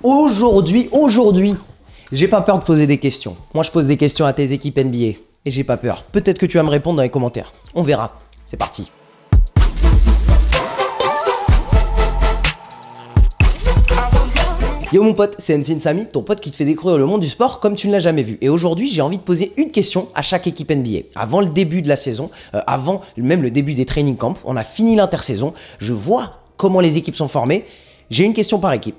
Aujourd'hui, j'ai pas peur de poser des questions. Moi, je pose des questions à tes équipes NBA et j'ai pas peur. Peut-être que tu vas me répondre dans les commentaires. On verra. C'est parti. Yo mon pote, c'est Ensin Samy, ton pote qui te fait découvrir le monde du sport comme tu ne l'as jamais vu. Et aujourd'hui, j'ai envie de poser une question à chaque équipe NBA. Avant le début de la saison, avant même le début des training camps, on a fini l'intersaison, je vois comment les équipes sont formées. J'ai une question par équipe.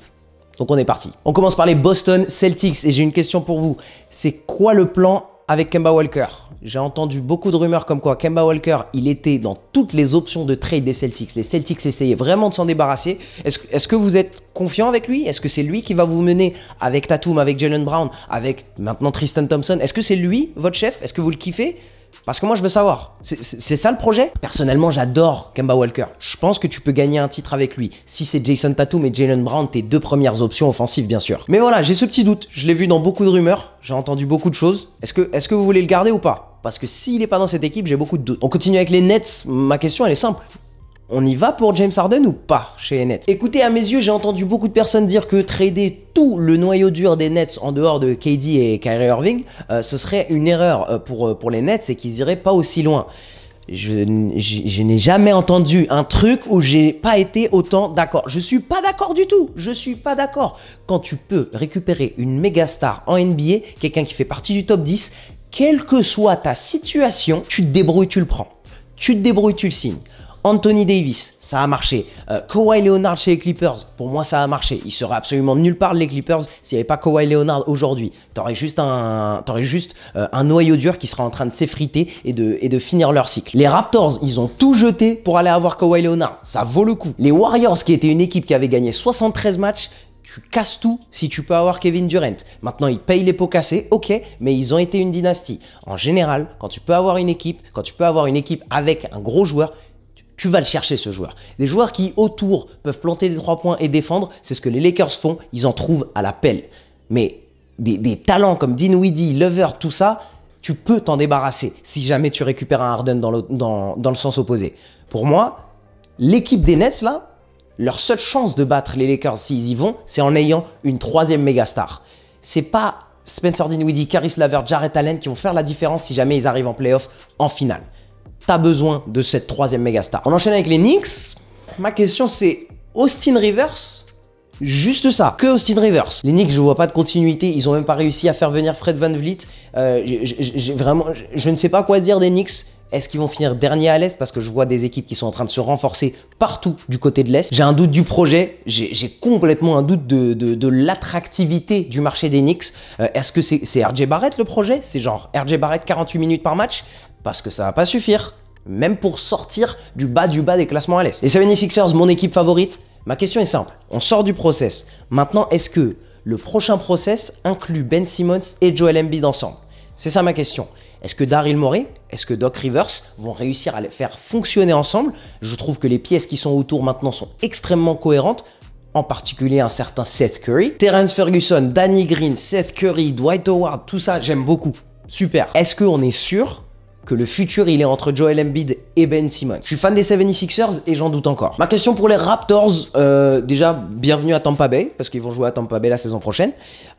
Donc on est parti. On commence par les Boston Celtics et j'ai une question pour vous. C'est quoi le plan avec Kemba Walker? J'ai entendu beaucoup de rumeurs comme quoi Kemba Walker, il était dans toutes les options de trade des Celtics. Les Celtics essayaient vraiment de s'en débarrasser. Est-ce que vous êtes confiant avec lui? Est-ce que c'est lui qui va vous mener avec Tatum, avec Jaylen Brown, avec maintenant Tristan Thompson? Est-ce que c'est lui, votre chef? Est-ce que vous le kiffez? Parce que moi, je veux savoir. C'est ça le projet? Personnellement, j'adore Kemba Walker. Je pense que tu peux gagner un titre avec lui. Si c'est Jason Tatum et Jaylen Brown, tes deux premières options offensives, bien sûr. Mais voilà, j'ai ce petit doute. Je l'ai vu dans beaucoup de rumeurs. J'ai entendu beaucoup de choses. Est-ce que vous voulez le garder ou pas? Parce que s'il n'est pas dans cette équipe, j'ai beaucoup de doutes. On continue avec les Nets. Ma question, elle est simple. On y va pour James Harden ou pas chez les Nets? Écoutez, à mes yeux, j'ai entendu beaucoup de personnes dire que trader tout le noyau dur des Nets en dehors de KD et Kyrie Irving, ce serait une erreur pour les Nets et qu'ils iraient pas aussi loin. Je n'ai jamais entendu un truc où j'ai pas été autant d'accord. Je suis pas d'accord du tout. Je suis pas d'accord. Quand tu peux récupérer une méga star en NBA, quelqu'un qui fait partie du top 10, quelle que soit ta situation, tu te débrouilles, tu le prends. Tu te débrouilles, tu le signes. Anthony Davis, ça a marché. Kawhi Leonard chez les Clippers, pour moi ça a marché. Il serait absolument nulle part les Clippers s'il n'y avait pas Kawhi Leonard aujourd'hui. T'aurais juste un noyau dur qui sera en train de s'effriter et de finir leur cycle. Les Raptors, ils ont tout jeté pour aller avoir Kawhi Leonard. Ça vaut le coup. Les Warriors, qui étaient une équipe qui avait gagné 73 matchs, tu casses tout si tu peux avoir Kevin Durant. Maintenant, ils payent les pots cassés, ok, mais ils ont été une dynastie. En général, quand tu peux avoir une équipe avec un gros joueur, tu vas le chercher ce joueur. Des joueurs qui autour peuvent planter des 3 points et défendre, c'est ce que les Lakers font, ils en trouvent à la pelle. Mais des talents comme Dinwiddie, Lover, tout ça, tu peux t'en débarrasser si jamais tu récupères un Harden dans le sens opposé. Pour moi, l'équipe des Nets là, leur seule chance de battre les Lakers s'ils y vont, c'est en ayant une 3e méga star. C'est pas Spencer Dinwiddie, Caris LeVert, Jarrett Allen qui vont faire la différence si jamais ils arrivent en playoff en finale. T'as besoin de cette 3e méga star. On enchaîne avec les Knicks. Ma question c'est Austin Rivers? Juste ça, que Austin Rivers. Les Knicks, je vois pas de continuité. Ils ont même pas réussi à faire venir Fred VanVleet. Je ne sais pas quoi dire des Knicks. Est-ce qu'ils vont finir dernier à l'Est? Parce que je vois des équipes qui sont en train de se renforcer partout du côté de l'Est. J'ai un doute du projet. J'ai complètement un doute de l'attractivité du marché des Knicks. Est-ce que c'est RJ Barrett le projet? C'est genre RJ Barrett 48 minutes par match? Parce que ça va pas suffire. Même pour sortir du bas des classements à l'Est. Les 76ers, mon équipe favorite. Ma question est simple. On sort du process. Maintenant, est-ce que le prochain process inclut Ben Simmons et Joel Embiid ensemble? C'est ça ma question. Est-ce que Daryl Morey, est-ce que Doc Rivers vont réussir à les faire fonctionner ensemble? Je trouve que les pièces qui sont autour maintenant sont extrêmement cohérentes. En particulier un certain Seth Curry. Terrence Ferguson, Danny Green, Seth Curry, Dwight Howard, tout ça, j'aime beaucoup. Super. Est-ce qu'on est sûr que le futur il est entre Joel Embiid et Ben Simmons? Je suis fan des 76ers et j'en doute encore. Ma question pour les Raptors, déjà bienvenue à Tampa Bay parce qu'ils vont jouer à Tampa Bay la saison prochaine.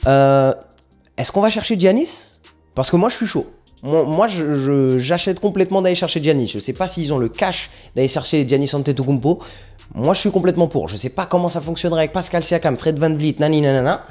Est-ce qu'on va chercher Giannis? Parce que moi je suis chaud. Moi j'achète complètement d'aller chercher Giannis. Je sais pas s'ils ont le cash d'aller chercher Giannis Antetokounmpo. Moi je suis complètement pour. Je sais pas comment ça fonctionnerait avec Pascal Siakam, Fred VanVleet, nanana.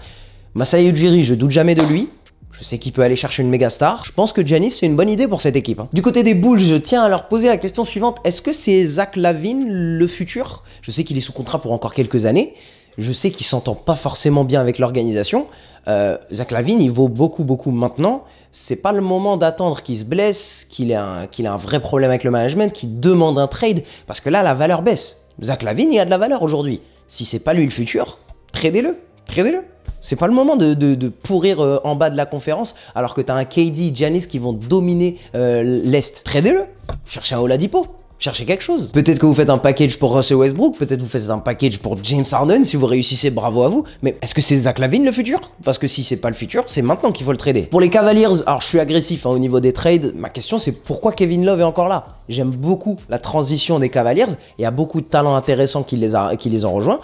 Masai Ujiri, je doute jamais de lui. Je sais qu'il peut aller chercher une méga star. Je pense que Giannis, c'est une bonne idée pour cette équipe. Hein. Du côté des Bulls, je tiens à leur poser la question suivante. Est-ce que c'est Zach LaVine le futur? Je sais qu'il est sous contrat pour encore quelques années. Je sais qu'il s'entend pas forcément bien avec l'organisation. Zach LaVine, il vaut beaucoup maintenant. C'est pas le moment d'attendre qu'il se blesse, qu'il ait un vrai problème avec le management, qu'il demande un trade. Parce que là, la valeur baisse. Zach LaVine, il a de la valeur aujourd'hui. Si c'est pas lui le futur, tradez-le. Tradez-le. C'est pas le moment de pourrir en bas de la conférence alors que tu as un KD, Giannis qui vont dominer l'Est. Tradez-le. Cherchez un Oladipo. Cherchez quelque chose. Peut-être que vous faites un package pour Russell Westbrook, peut-être que vous faites un package pour James Harden, si vous réussissez, bravo à vous. Mais est-ce que c'est Zach LaVine le futur? Parce que si c'est pas le futur, c'est maintenant qu'il faut le trader. Pour les Cavaliers, alors je suis agressif au niveau des trades, ma question c'est pourquoi Kevin Love est encore là? J'aime beaucoup la transition des Cavaliers, il y a beaucoup de talents intéressants qui les ont rejoints.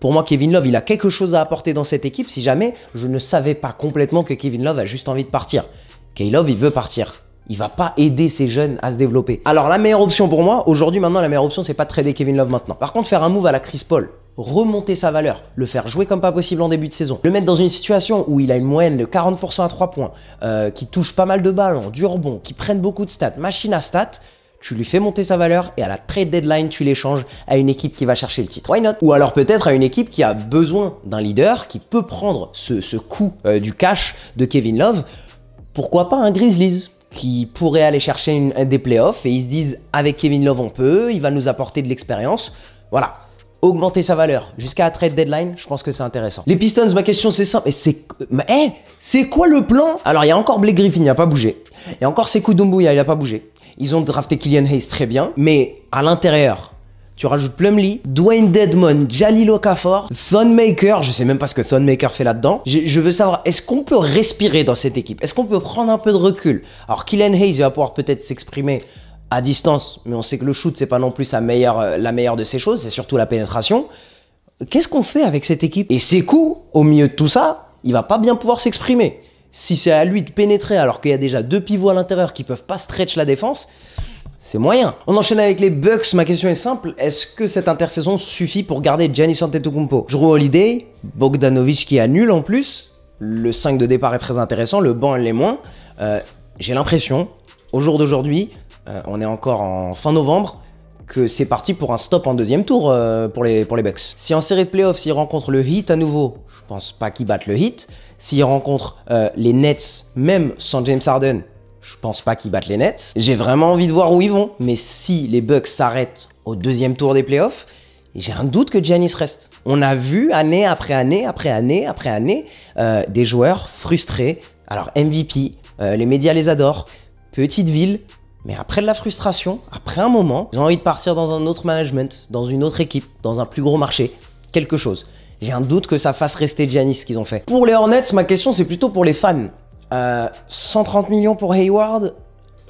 Pour moi, Kevin Love, il a quelque chose à apporter dans cette équipe si jamais je ne savais pas complètement que Kevin Love a juste envie de partir. Kevin Love, il veut partir. Il va pas aider ces jeunes à se développer. Alors la meilleure option pour moi, aujourd'hui maintenant, la meilleure option c'est pas de trader Kevin Love maintenant. Par contre, faire un move à la Chris Paul, remonter sa valeur, le faire jouer comme pas possible en début de saison, le mettre dans une situation où il a une moyenne de 40% à 3 points, qui touche pas mal de ballons, du rebond, qui prennent beaucoup de stats, machine à stats, tu lui fais monter sa valeur et à la trade deadline, tu l'échanges à une équipe qui va chercher le titre. Why not? Ou alors peut-être à une équipe qui a besoin d'un leader qui peut prendre ce coup du cash de Kevin Love. Pourquoi pas un Grizzlies qui pourrait aller chercher des playoffs et ils se disent avec Kevin Love on peut, il va nous apporter de l'expérience. Voilà, augmenter sa valeur jusqu'à la trade deadline, je pense que c'est intéressant. Les Pistons, ma question c'est simple, c'est quoi le plan? Alors il y a encore Blake Griffin, il n'a pas bougé. Il y a encore Sekou Doumbouya, il n'a pas bougé. Ils ont drafté Killian Hayes très bien, mais à l'intérieur, tu rajoutes Plumlee, Dwayne Dedmon, Jahlil Okafor, Thonmaker, je sais même pas ce que Thonmaker fait là-dedans. Je veux savoir, est-ce qu'on peut respirer dans cette équipe? Est-ce qu'on peut prendre un peu de recul? Alors Killian Hayes, il va pouvoir peut-être s'exprimer à distance, mais on sait que le shoot, c'est pas non plus la meilleure de ces choses, c'est surtout la pénétration. Qu'est-ce qu'on fait avec cette équipe? Et Sekou, au milieu de tout ça, il va pas bien pouvoir s'exprimer. Si c'est à lui de pénétrer alors qu'il y a déjà deux pivots à l'intérieur qui peuvent pas stretch la défense, c'est moyen. On enchaîne avec les Bucks. Ma question est simple. Est-ce que cette intersaison suffit pour garder Giannis Antetokounmpo? Jrue Holiday, Bogdanovic qui annule en plus. Le 5 de départ est très intéressant. Le banc l'est moins. J'ai l'impression, au jour d'aujourd'hui, on est encore en fin novembre, que c'est parti pour un stop en deuxième tour pour les Bucks. Si en série de playoffs, s'ils rencontrent le Heat à nouveau, je pense pas qu'ils battent le Heat. S'ils rencontrent les Nets, même sans James Harden, je pense pas qu'ils battent les Nets. J'ai vraiment envie de voir où ils vont. Mais si les Bucks s'arrêtent au deuxième tour des playoffs, j'ai un doute que Giannis reste. On a vu année après année, après année, après année, des joueurs frustrés. Alors MVP, les médias les adorent. Petite ville, mais après de la frustration, après un moment, ils ont envie de partir dans un autre management, dans une autre équipe, dans un plus gros marché, quelque chose. J'ai un doute que ça fasse rester Giannis ce qu'ils ont fait. Pour les Hornets, ma question c'est plutôt pour les fans. 130 millions pour Hayward,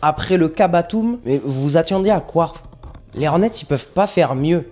après le cas Batum, mais vous vous attendiez à quoi? Les Hornets, ils peuvent pas faire mieux.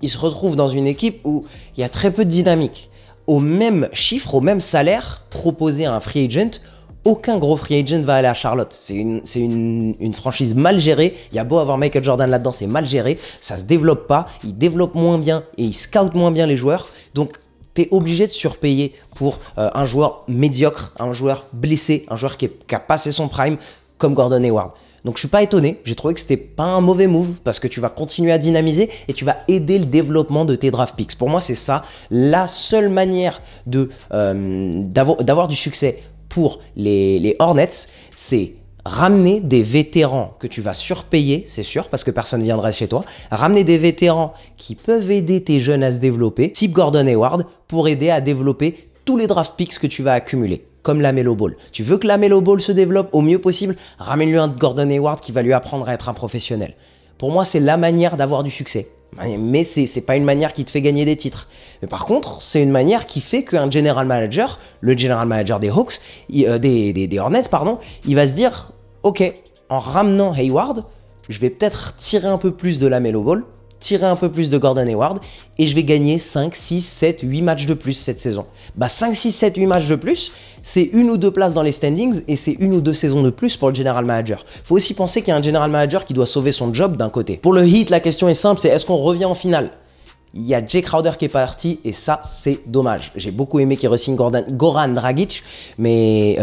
Ils se retrouvent dans une équipe où il y a très peu de dynamique. Au même chiffre, au même salaire proposé à un free agent, aucun gros free agent va aller à Charlotte. C'est une franchise mal gérée. Il y a beau avoir Michael Jordan là-dedans, c'est mal géré. Ça se développe pas, ils développent moins bien et ils scoutent moins bien les joueurs. Donc, tu es obligé de surpayer pour un joueur médiocre, un joueur blessé, un joueur qui a passé son prime comme Gordon Hayward. Donc je suis pas étonné, j'ai trouvé que c'était pas un mauvais move parce que tu vas continuer à dynamiser et tu vas aider le développement de tes draft picks. Pour moi, c'est ça la seule manière d'avoir du succès pour les Hornets, c'est ramener des vétérans que tu vas surpayer, c'est sûr, parce que personne ne viendra chez toi. Ramener des vétérans qui peuvent aider tes jeunes à se développer, type Gordon Hayward, pour aider à développer tous les draft picks que tu vas accumuler, comme la Melo Ball. Tu veux que la Melo Ball se développe au mieux possible, ramène-lui un Gordon Hayward qui va lui apprendre à être un professionnel. Pour moi, c'est la manière d'avoir du succès. Mais c'est pas une manière qui te fait gagner des titres. Mais par contre, c'est une manière qui fait qu'un general manager, le general manager des Hawks, des Hornets, pardon, il va se dire, ok, en ramenant Hayward, je vais peut-être tirer un peu plus de la Melo Ball, tirer un peu plus de Gordon Hayward, et je vais gagner 5, 6, 7, 8 matchs de plus cette saison. Bah 5, 6, 7, 8 matchs de plus, c'est 1 ou 2 places dans les standings et c'est 1 ou 2 saisons de plus pour le general manager. Faut aussi penser qu'il y a un general manager qui doit sauver son job d'un côté. Pour le Heat, la question est simple, c'est est-ce qu'on revient en finale? Il y a Jay Crowder qui est parti et ça, c'est dommage. J'ai beaucoup aimé qu'il re-signe Goran Dragic, mais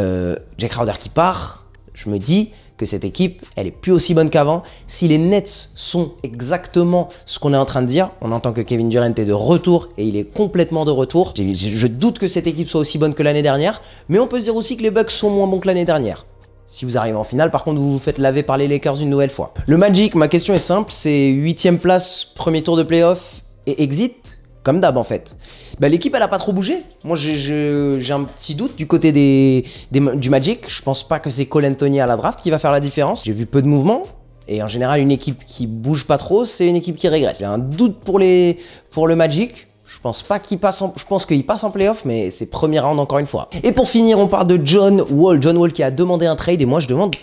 Jay Crowder qui part, je me dis que cette équipe, elle est plus aussi bonne qu'avant. Si les Nets sont exactement ce qu'on est en train de dire, on entend que Kevin Durant est de retour et il est complètement de retour. Je doute que cette équipe soit aussi bonne que l'année dernière, mais on peut se dire aussi que les Bucks sont moins bons que l'année dernière. Si vous arrivez en finale, par contre, vous vous faites laver par les Lakers une nouvelle fois. Le Magic, ma question est simple, c'est 8e place, premier tour de playoff et exit, comme d'hab en fait. Bah, l'équipe, elle a pas trop bougé. Moi, j'ai un petit doute du côté du Magic. Je pense pas que c'est Cole Anthony à la draft qui va faire la différence. J'ai vu peu de mouvements. Et en général, une équipe qui bouge pas trop, c'est une équipe qui régresse. J'ai un doute pour le Magic. Je pense pas qu'il passe je pense qu'il passe en playoff, mais c'est premier round encore une fois. Et pour finir, on parle de John Wall. John Wall qui a demandé un trade et moi je demande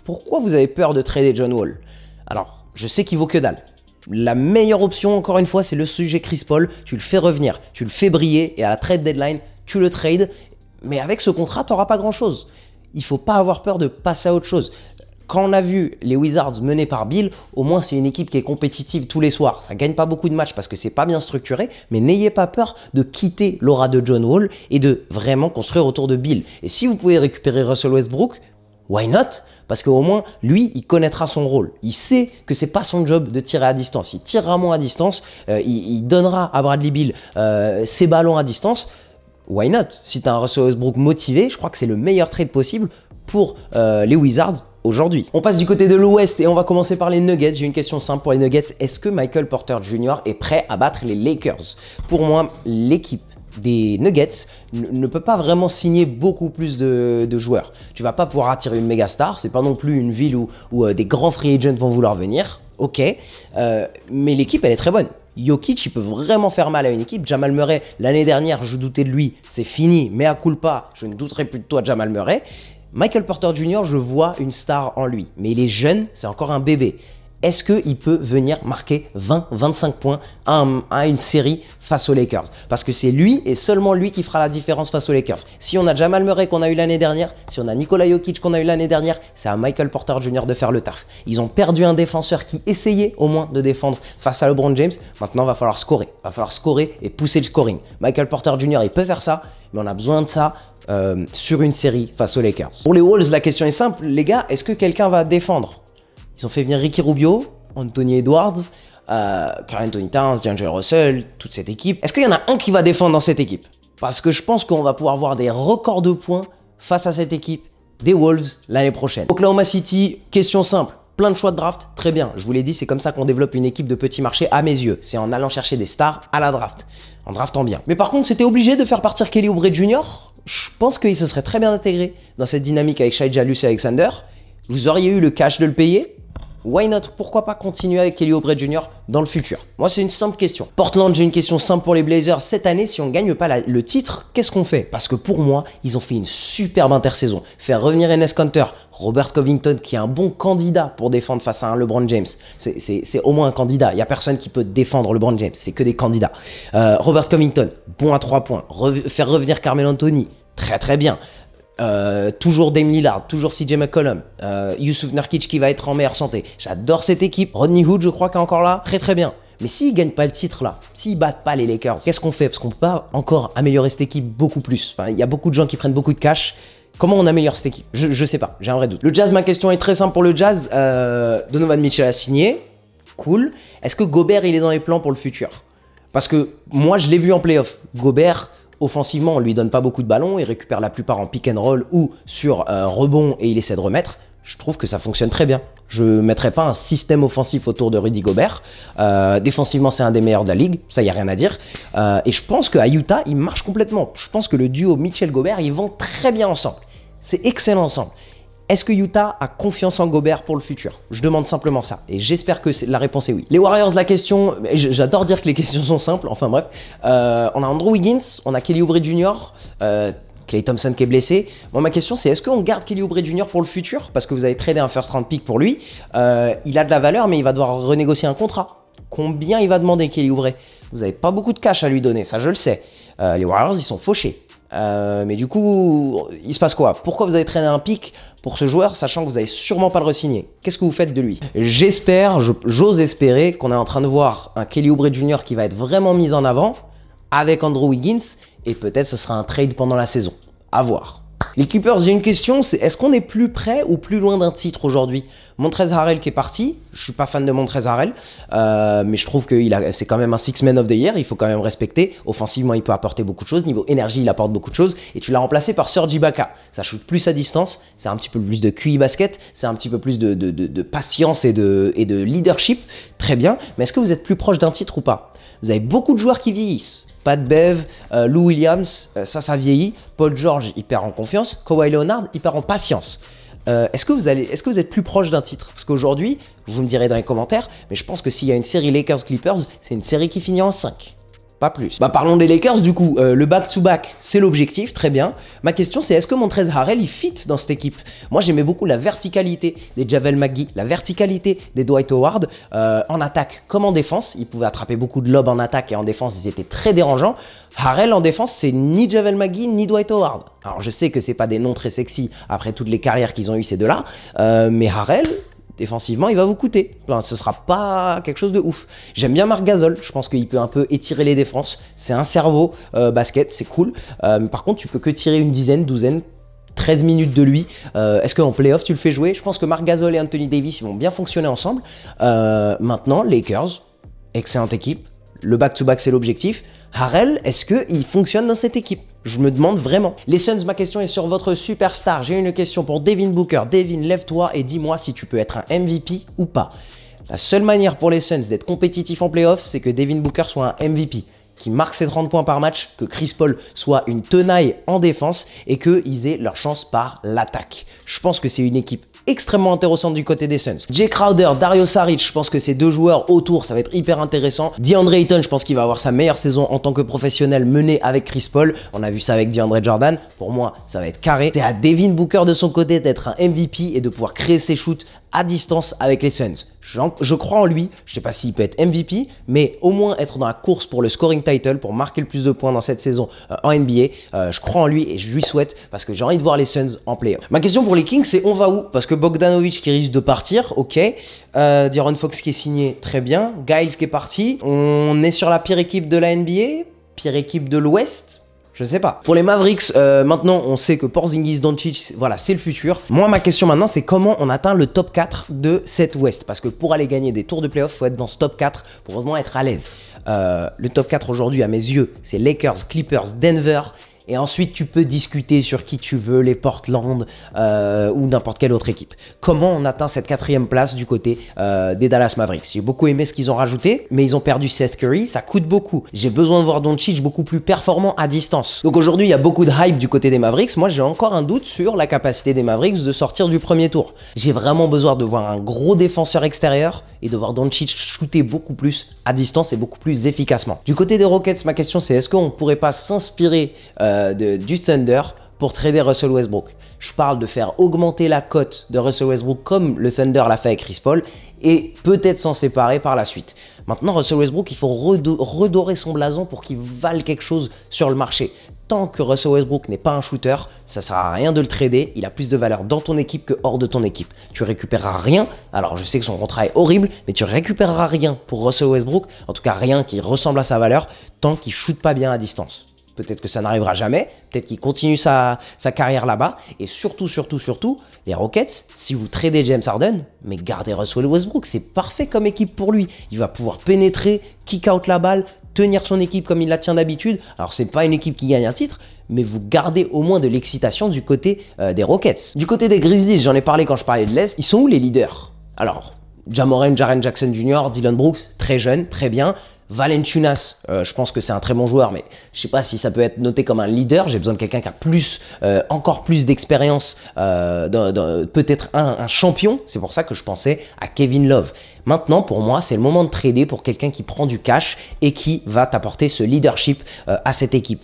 pourquoi vous avez peur de trader John Wall? Alors, je sais qu'il vaut que dalle. La meilleure option, encore une fois, c'est le sujet Chris Paul. Tu le fais revenir, tu le fais briller et à la trade deadline, tu le trades. Mais avec ce contrat, tu n'auras pas grand-chose. Il ne faut pas avoir peur de passer à autre chose. Quand on a vu les Wizards menés par Bill, au moins c'est une équipe qui est compétitive tous les soirs. Ça ne gagne pas beaucoup de matchs parce que c'est pas bien structuré, mais n'ayez pas peur de quitter l'aura de John Wall et de vraiment construire autour de Bill. Et si vous pouvez récupérer Russell Westbrook, why not? Parce qu'au moins, lui, il connaîtra son rôle. Il sait que c'est pas son job de tirer à distance. Il tirera moins à distance, il donnera à Bradley Beal ses ballons à distance. Why not? Si tu as un Russell Westbrook motivé, je crois que c'est le meilleur trade possible pour les Wizards aujourd'hui. On passe du côté de l'Ouest et on va commencer par les Nuggets. J'ai une question simple pour les Nuggets. Est-ce que Michael Porter Jr. est prêt à battre les Lakers? Pour moi, l'équipe des Nuggets ne peut pas vraiment signer beaucoup plus de joueurs. Tu vas pas pouvoir attirer une méga star. C'est pas non plus une ville où des grands free agents vont vouloir venir. Ok, mais l'équipe elle est très bonne. Jokic, il peut vraiment faire mal à une équipe. Jamal Murray, l'année dernière, je doutais de lui. C'est fini, mea culpa. Je ne douterai plus de toi, Jamal Murray. Michael Porter Jr., je vois une star en lui. Mais il est jeune, c'est encore un bébé. Est-ce qu'il peut venir marquer 20-25 points à une série face aux Lakers? Parce que c'est lui et seulement lui qui fera la différence face aux Lakers. Si on a Jamal Murray qu'on a eu l'année dernière, si on a Nikola Jokic qu'on a eu l'année dernière, c'est à Michael Porter Jr. de faire le taf. Ils ont perdu un défenseur qui essayait au moins de défendre face à LeBron James. Maintenant, il va falloir scorer. Il va falloir scorer et pousser le scoring. Michael Porter Jr., il peut faire ça, mais on a besoin de ça sur une série face aux Lakers. Pour les Wolves, la question est simple. Les gars, est-ce que quelqu'un va défendre? Ils ont fait venir Ricky Rubio, Anthony Edwards, Karl Anthony Towns, D'Angelo Russell, toute cette équipe. Est-ce qu'il y en a un qui va défendre dans cette équipe? Parce que je pense qu'on va pouvoir voir des records de points face à cette équipe des Wolves l'année prochaine. Oklahoma City, question simple. Plein de choix de draft, très bien. Je vous l'ai dit, c'est comme ça qu'on développe une équipe de petit marché à mes yeux. C'est en allant chercher des stars à la draft, en draftant bien. Mais par contre, c'était obligé de faire partir Kelly Oubre Jr. Je pense qu'il se serait très bien intégré dans cette dynamique avec Shai Gilgeous Alexander. Vous auriez eu le cash de le payer. Why not? Pourquoi pas continuer avec Kelly Oubre Jr. dans le futur? Moi, c'est une simple question. Portland, j'ai une question simple pour les Blazers. Cette année, si on ne gagne pas le titre, qu'est-ce qu'on fait? Parce que pour moi, ils ont fait une superbe intersaison. Faire revenir Enes Kanter, Robert Covington, qui est un bon candidat pour défendre face à un LeBron James. C'est au moins un candidat. Il n'y a personne qui peut défendre LeBron James. C'est que des candidats. Robert Covington, bon à 3 points. Faire revenir Carmelo Anthony, très très bien. Toujours Dame Lillard, toujours CJ McCollum, Yusuf Nurkic qui va être en meilleure santé. J'adore cette équipe. Rodney Hood, je crois, qui est encore là. Très très bien. Mais s'ils gagnent pas le titre là, s'ils battent pas les Lakers, qu'est-ce qu'on fait? Parce qu'on peut pas encore améliorer cette équipe beaucoup plus. Enfin, il y a beaucoup de gens qui prennent beaucoup de cash. Comment on améliore cette équipe? Je sais pas, j'ai un vrai doute. Le Jazz, ma question est très simple pour le Jazz. Donovan Mitchell a signé. Cool. Est-ce que Gobert, il est dans les plans pour le futur? Parce que moi, je l'ai vu en playoff. Gobert, offensivement, on lui donne pas beaucoup de ballons. Il récupère la plupart en pick and roll ou sur rebond et il essaie de remettre. Je trouve que ça fonctionne très bien. Je ne mettrais pas un système offensif autour de Rudy Gobert. Défensivement, c'est un des meilleurs de la ligue. Ça, il n'y a rien à dire. Et je pense qu'à Utah, il marche complètement. Je pense que le duo Mitchell-Gobert, ils vont très bien ensemble. C'est excellent ensemble. Est-ce que Utah a confiance en Gobert pour le futur? Je demande simplement ça. Et j'espère que la réponse est oui. Les Warriors, la question... J'adore dire que les questions sont simples. Enfin bref. On a Andrew Wiggins, on a Kelly Oubre Jr., Klay Thompson qui est blessé. Bon, ma question, c'est est-ce qu'on garde Kelly Oubre Jr. pour le futur? Parce que vous avez tradé un first round pick pour lui. Il a de la valeur, mais il va devoir renégocier un contrat. Combien il va demander, Kelly Oubre? Vous n'avez pas beaucoup de cash à lui donner, ça je le sais. Les Warriors, ils sont fauchés. Mais du coup, il se passe quoi? Pourquoi vous avez traîné un pic pour ce joueur, sachant que vous n'allez sûrement pas le re-signer? Qu'est-ce que vous faites de lui? J'espère, j'ose espérer qu'on est en train de voir un Kelly Oubre Jr. qui va être vraiment mis en avant avec Andrew Wiggins, et peut-être ce sera un trade pendant la saison. À voir. Les Clippers, j'ai une question, c'est est-ce qu'on est plus près ou plus loin d'un titre aujourd'hui? Montrezl Harrell qui est parti, je suis pas fan de Montrezl Harrell, mais je trouve que c'est quand même un Six Man of the Year, il faut quand même respecter. Offensivement, il peut apporter beaucoup de choses, niveau énergie, il apporte beaucoup de choses, et tu l'as remplacé par Serge Ibaka. Ça shoot plus à distance, c'est un petit peu plus de QI basket, c'est un petit peu plus de patience et de leadership, très bien, mais est-ce que vous êtes plus proche d'un titre ou pas? Vous avez beaucoup de joueurs qui vieillissent. Pat Bev, Lou Williams, ça vieillit. Paul George, il perd en confiance. Kawhi Leonard, il perd en patience. Est-ce que vous êtes plus proche d'un titre? Parce qu'aujourd'hui, vous me direz dans les commentaires, mais je pense que s'il y a une série Lakers-Clippers, c'est une série qui finit en 5. Pas plus. Bah parlons des Lakers du coup. Le back-to-back, c'est l'objectif, très bien. Ma question c'est est-ce que Montrezl Harrell il fit dans cette équipe? Moi j'aimais beaucoup la verticalité des Javel McGee, la verticalité des Dwight Howard en attaque comme en défense. Ils pouvaient attraper beaucoup de lobes en attaque et en défense ils étaient très dérangeants. Harrell en défense c'est ni Javel McGee ni Dwight Howard. Alors je sais que c'est pas des noms très sexy après toutes les carrières qu'ils ont eu ces deux-là, mais Harrell défensivement, il va vous coûter. Enfin, ce sera pas quelque chose de ouf. J'aime bien Marc Gasol. Je pense qu'il peut un peu étirer les défenses. C'est un cerveau basket, c'est cool. Par contre, tu peux que tirer une dizaine, douzaine, 13 minutes de lui. Est-ce qu'en playoff, tu le fais jouer? Je pense que Marc Gasol et Anthony Davis, ils vont bien fonctionner ensemble. Maintenant, Lakers, excellente équipe. Le back-to-back, c'est l'objectif. Harrell, est-ce qu'il fonctionne dans cette équipe? Je me demande vraiment. Les Suns, ma question est sur votre superstar. J'ai une question pour Devin Booker. Devin, lève-toi et dis-moi si tu peux être un MVP ou pas. La seule manière pour les Suns d'être compétitifs en playoff, c'est que Devin Booker soit un MVP, qui marque ses 30 points par match, que Chris Paul soit une tenaille en défense et qu'ils aient leur chance par l'attaque. Je pense que c'est une équipe extrêmement intéressante du côté des Suns. Jay Crowder, Dario Saric, je pense que ces deux joueurs autour, ça va être hyper intéressant. DeAndre Ayton, je pense qu'il va avoir sa meilleure saison en tant que professionnel menée avec Chris Paul. On a vu ça avec DeAndre Jordan. Pour moi, ça va être carré. C'est à Devin Booker de son côté d'être un MVP et de pouvoir créer ses shoots à distance avec les Suns. Je crois en lui, je sais pas s'il peut être MVP, mais au moins être dans la course pour le scoring title, pour marquer le plus de points dans cette saison en NBA. Je crois en lui et je lui souhaite parce que j'ai envie de voir les Suns en playoff. Ma question pour les Kings, c'est on va où? Parce que Bogdanovic qui risque de partir, ok. De'Aaron Fox qui est signé, très bien. Giles qui est parti. On est sur la pire équipe de la NBA, pire équipe de l'Ouest. Je sais pas. Pour les Mavericks, maintenant, on sait que Porzingis, Doncic, voilà, c'est le futur. Moi, ma question maintenant, c'est comment on atteint le top 4 de cette Ouest. Parce que pour aller gagner des tours de playoff, il faut être dans ce top 4 pour vraiment être à l'aise. Le top 4 aujourd'hui, à mes yeux, c'est Lakers, Clippers, Denver. Et ensuite, tu peux discuter sur qui tu veux, les Portland ou n'importe quelle autre équipe. Comment on atteint cette 4e place du côté des Dallas Mavericks? J'ai beaucoup aimé ce qu'ils ont rajouté, mais ils ont perdu Seth Curry, ça coûte beaucoup. J'ai besoin de voir Doncic beaucoup plus performant à distance. Donc aujourd'hui, il y a beaucoup de hype du côté des Mavericks. Moi, j'ai encore un doute sur la capacité des Mavericks de sortir du premier tour. J'ai vraiment besoin de voir un gros défenseur extérieur et de voir Doncic shooter beaucoup plus à distance et beaucoup plus efficacement. Du côté des Rockets, ma question c'est est-ce qu'on ne pourrait pas s'inspirer du Thunder pour trader Russell Westbrook? Je parle de faire augmenter la cote de Russell Westbrook comme le Thunder l'a fait avec Chris Paul et peut-être s'en séparer par la suite. Maintenant, Russell Westbrook, il faut redorer son blason pour qu'il vale quelque chose sur le marché. Tant que Russell Westbrook n'est pas un shooter, ça ne sert à rien de le trader. Il a plus de valeur dans ton équipe que hors de ton équipe. Tu récupéreras rien. Alors, je sais que son contrat est horrible, mais tu récupéreras rien pour Russell Westbrook. En tout cas, rien qui ressemble à sa valeur tant qu'il ne shoote pas bien à distance. Peut-être que ça n'arrivera jamais, peut-être qu'il continue sa carrière là-bas. Et surtout, les Rockets, si vous tradez James Harden, mais gardez Russell Westbrook, c'est parfait comme équipe pour lui. Il va pouvoir pénétrer, kick out la balle, tenir son équipe comme il la tient d'habitude. Alors, c'est pas une équipe qui gagne un titre, mais vous gardez au moins de l'excitation du côté des Rockets. Du côté des Grizzlies, j'en ai parlé quand je parlais de l'Est, ils sont où les leaders? Alors, Ja Morant, Jaren Jackson Jr., Dillon Brooks, très jeune, très bien. Valanciunas, je pense que c'est un très bon joueur, mais je sais pas si ça peut être noté comme un leader. J'ai besoin de quelqu'un qui a encore plus d'expérience, peut-être un champion. C'est pour ça que je pensais à Kevin Love. Maintenant, pour moi, c'est le moment de trader pour quelqu'un qui prend du cash et qui va t'apporter ce leadership à cette équipe.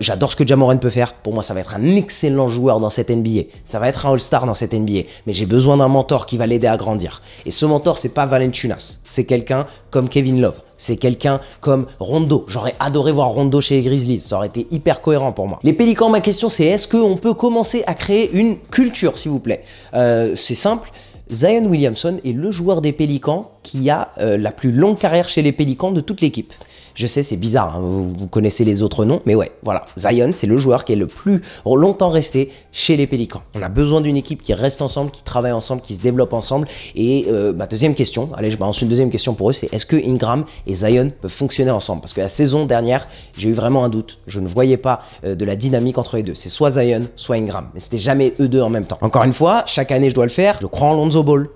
J'adore ce que Ja Morant peut faire. Pour moi, ça va être un excellent joueur dans cette NBA. Ça va être un All-Star dans cette NBA. Mais j'ai besoin d'un mentor qui va l'aider à grandir. Et ce mentor, c'est pas Valanciunas. C'est quelqu'un comme Kevin Love. C'est quelqu'un comme Rondo. J'aurais adoré voir Rondo chez les Grizzlies. Ça aurait été hyper cohérent pour moi. Les Pélicans, ma question, c'est est-ce qu'on peut commencer à créer une culture, s'il vous plaît? C'est simple. Zion Williamson est le joueur des Pélicans qui a la plus longue carrière chez les Pélicans de toute l'équipe. Je sais, c'est bizarre, hein, vous connaissez les autres noms, mais ouais, voilà. Zion, c'est le joueur qui est le plus longtemps resté chez les Pélicans. On a besoin d'une équipe qui reste ensemble, qui travaille ensemble, qui se développe ensemble. Et ma deuxième question, allez, je balance une deuxième question pour eux, c'est est-ce que Ingram et Zion peuvent fonctionner ensemble? Parce que la saison dernière, j'ai eu vraiment un doute. Je ne voyais pas de la dynamique entre les deux. C'est soit Zion, soit Ingram. Mais c'était jamais eux deux en même temps. Encore une fois, chaque année, je dois le faire. Je crois en Lonzo Ball.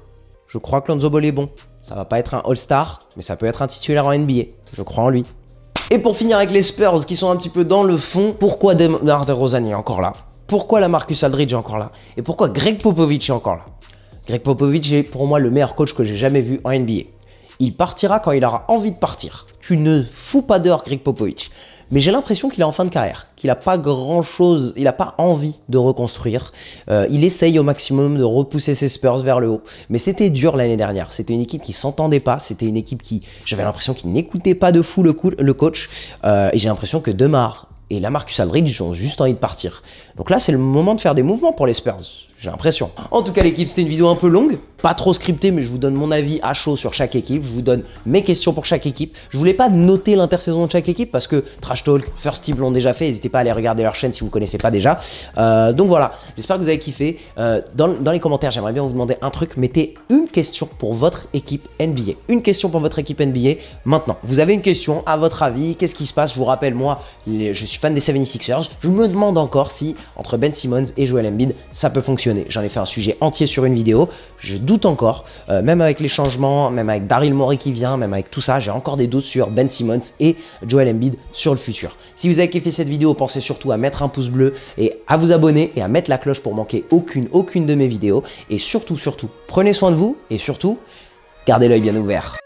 Je crois que Lonzo Ball est bon. Ça va pas être un All-Star, mais ça peut être un titulaire en NBA. Je crois en lui. Et pour finir avec les Spurs qui sont un petit peu dans le fond, pourquoi DeMar DeRozan est encore là? pourquoi Lamarcus Aldridge est encore là et pourquoi Greg Popovich est encore là. Greg Popovich est pour moi le meilleur coach que j'ai jamais vu en NBA. Il partira quand il aura envie de partir. Tu ne fous pas d'heure Greg Popovich. Mais j'ai l'impression qu'il est en fin de carrière, qu'il n'a pas grand-chose, il n'a pas envie de reconstruire. Il essaye au maximum de repousser ses Spurs vers le haut. Mais c'était dur l'année dernière. C'était une équipe qui ne s'entendait pas. C'était une équipe qui, j'avais l'impression qu'il n'écoutait pas de fou le coach. Et j'ai l'impression que DeMar et Lamarcus Aldridge ont juste envie de partir. Donc là, c'est le moment de faire des mouvements pour les Spurs. J'ai l'impression. En tout cas, l'équipe, c'était une vidéo un peu longue. Pas trop scriptée, mais je vous donne mon avis à chaud sur chaque équipe. Je vous donne mes questions pour chaque équipe. Je voulais pas noter l'intersaison de chaque équipe parce que Trash Talk, First Team l'ont déjà fait. N'hésitez pas à aller regarder leur chaîne si vous ne connaissez pas déjà. Donc voilà, j'espère que vous avez kiffé. Dans les commentaires, j'aimerais bien vous demander un truc. Mettez une question pour votre équipe NBA. Une question pour votre équipe NBA maintenant. Vous avez une question, à votre avis, qu'est-ce qui se passe? Je vous rappelle, moi, je suis fan des 76ers. Je me demande encore si, entre Ben Simmons et Joel Embiid, ça peut fonctionner. J'en ai fait un sujet entier sur une vidéo. Je doute encore, même avec les changements, même avec Daryl Morey qui vient, même avec tout ça, j'ai encore des doutes sur Ben Simmons et Joel Embiid sur le futur. Si vous avez kiffé cette vidéo, pensez surtout à mettre un pouce bleu et à vous abonner et à mettre la cloche pour manquer aucune de mes vidéos. Et surtout, prenez soin de vous et surtout, gardez l'œil bien ouvert.